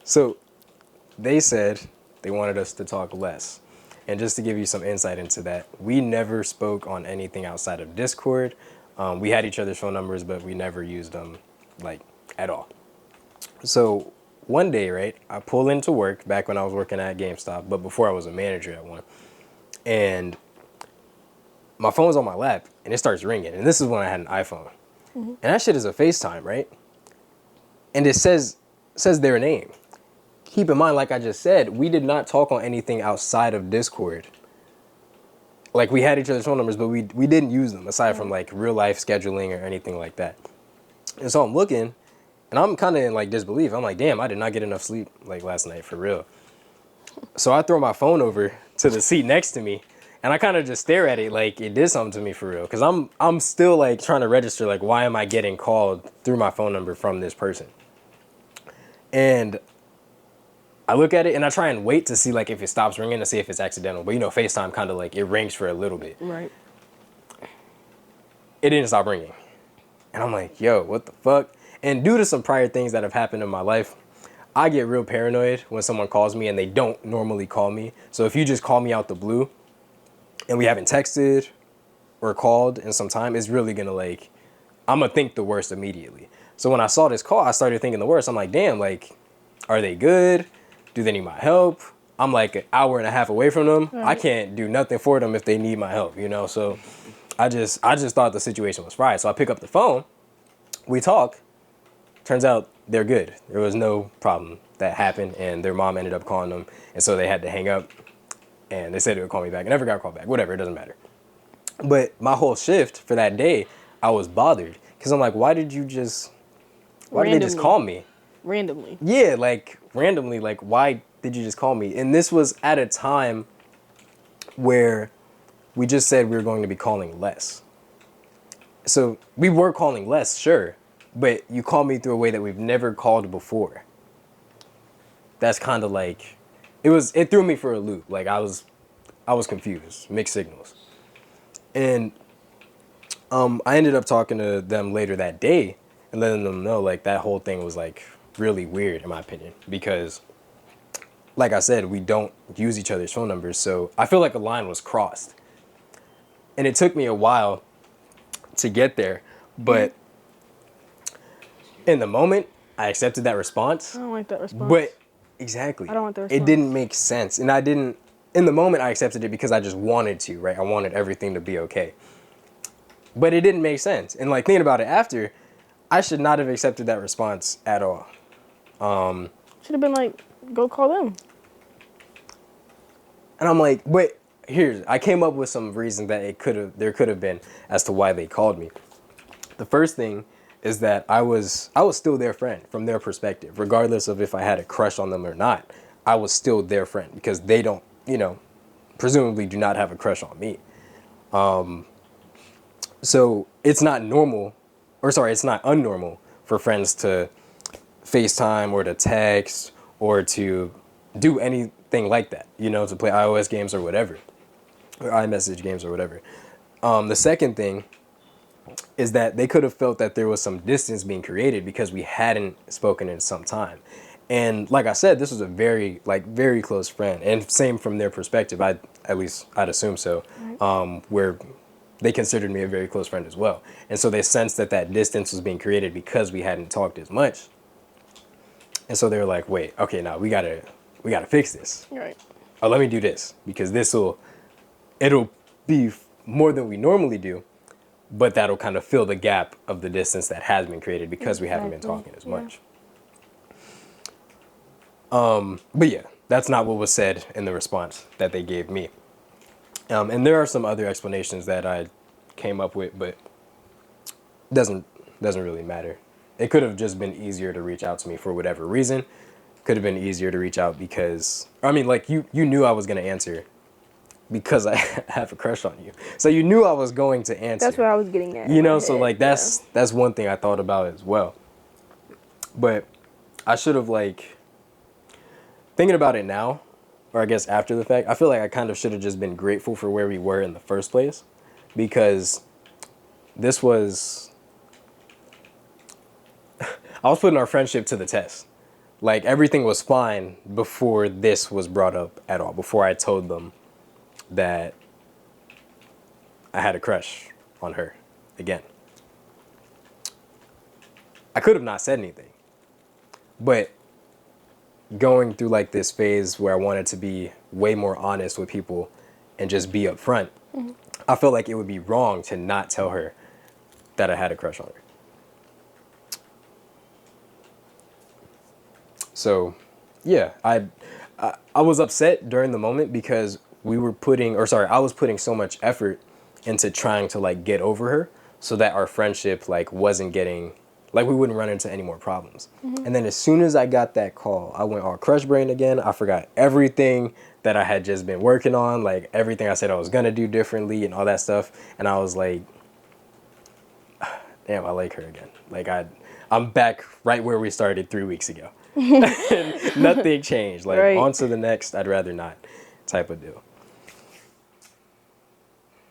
So they said they wanted us to talk less. And just to give you some insight into that, we never spoke on anything outside of Discord. We had each other's phone numbers, but we never used them like at all. So one day, right, I pull into work back when I was working at GameStop, but before I was a manager at one. And my phone's on my lap and it starts ringing. And this is when I had an iPhone. And that shit is a FaceTime, right? And it says their name. Keep in mind, like I just said, we did not talk on anything outside of Discord. Like, we had each other's phone numbers, but we didn't use them aside from like real life scheduling or anything like that. And so I'm looking and I'm kind of in like disbelief. I'm like, damn, I did not get enough sleep like last night for real. So I throw my phone over to the seat next to me and I kind of just stare at it like it did something to me for real. Cause I'm still like trying to register, like, why am I getting called through my phone number from this person? And I look at it and I try and wait to see like if it stops ringing to see if it's accidental. But you know, FaceTime kind of like it rings for a little bit. Right. It didn't stop ringing. And I'm like, yo, what the fuck? And due to some prior things that have happened in my life, I get real paranoid when someone calls me and they don't normally call me. So if you just call me out the blue and we haven't texted or called in some time, it's really gonna like, I'm gonna think the worst immediately. So when I saw this call, I started thinking the worst. I'm like, damn, like, are they good? Do they need my help? I'm like an hour and a half away from them. I can't do nothing for them if they need my help, you know? So I just thought the situation was fried. So I pick up the phone, we talk. Turns out they're good. There was no problem that happened, and their mom ended up calling them, and so they had to hang up, and they said they would call me back. I never got called back. Whatever, it doesn't matter. But my whole shift for that day, I was bothered, because I'm like, why did they just call me? Randomly. Yeah, like, randomly, like, why did you just call me? And this was at a time where we just said we were going to be calling less. So we were calling less, sure, but you called me through a way that we've never called before. That's kind of like, it threw me for a loop. Like, I was confused, mixed signals. And I ended up talking to them later that day and letting them know, like, that whole thing was, like, really weird, in my opinion, because, like I said, we don't use each other's phone numbers, so I feel like a line was crossed. And it took me a while to get there, but in the moment, I accepted that response. I don't like that response. But, exactly. I don't want the response. It didn't make sense, and in the moment, I accepted it because I just wanted to, right? I wanted everything to be okay. But it didn't make sense. And, like, thinking about it after, I should not have accepted that response at all. Should have been like, go call them. And I'm like, but I came up with some reasons that there could have been as to why they called me. The first thing is that I was still their friend from their perspective, regardless of if I had a crush on them or not. I was still their friend because they don't, presumably do not have a crush on me. So it's not unnormal for friends to FaceTime or to text or to do anything like that, to play iOS games or whatever, or iMessage games or whatever. The second thing is that they could have felt that there was some distance being created because we hadn't spoken in some time. And like I said, this was a very close friend, and same from their perspective. I'd assume so, where they considered me a very close friend as well. And so they sensed that distance was being created because we hadn't talked as much. And so they were like, wait, okay, now we gotta fix this. Right. Oh, let me do this because it'll be more than we normally do, but that'll kind of fill the gap of the distance that has been created because we haven't been talking as much. But yeah, that's not what was said in the response that they gave me. And there are some other explanations that I came up with, but doesn't really matter. It could have just been easier to reach out to me for whatever reason. Could have been easier to reach out because, you knew I was going to answer because I have a crush on you. So you knew I was going to answer. That's what I was getting at. So like that's one thing I thought about as well. But I should have thinking about it now, or I guess after the fact, I feel like I kind of should have just been grateful for where we were in the first place, because this was, I was putting our friendship to the test. Like everything was fine before this was brought up at all. Before I told them that I had a crush on her again. I could have not said anything. But going through like this phase where I wanted to be way more honest with people and just be upfront, I felt like it would be wrong to not tell her that I had a crush on her. So, yeah, I was upset during the moment because I was putting so much effort into trying to like get over her so that our friendship like wasn't getting like we wouldn't run into any more problems. And then as soon as I got that call, I went all crush brain again. I forgot everything that I had just been working on, like everything I said I was gonna do differently and all that stuff. And I was like, damn, I like her again. Like I'm back right where we started 3 weeks ago. Nothing changed. Like Right. on to the next, I'd rather not type of deal.